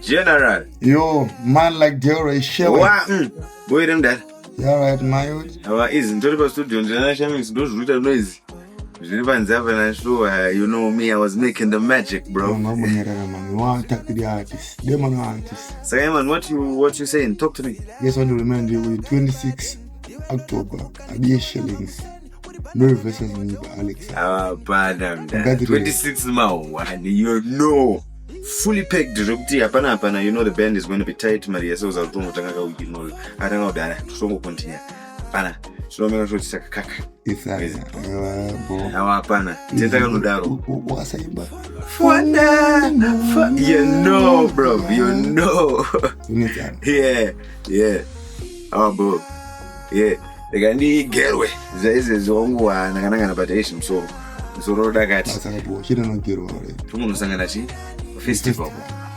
General. Yo, man like Jero is showing. Boy, them that. You alright, my youth? Our is in total studio. Generation is those root noise. You know me, I was making the magic, bro. No, man. You want to talk to the artist. Them are the artists. So, yeah, man, what you saying? Talk to me. Yes, I do remember you with 26 October at the Shillings. Nervous as me, Alex. Pardon that. 26 Mao, and you know. Fully pegged hapana you know the band is going to be tight Maria so za rumo tanga ujinolo atanga udana tusongo continue pana so mega so tsaka kaka isaza hapana tenda kanudaro wasaimba you know bro you know yeah bro yeah legandi gerwe zaize zongo anakananga nabateshi msoro dakati asabo shida no gerwe tumuntu sangana chi festival.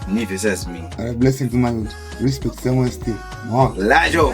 Ni versus me. Blessing to my respect someone still. Lajo.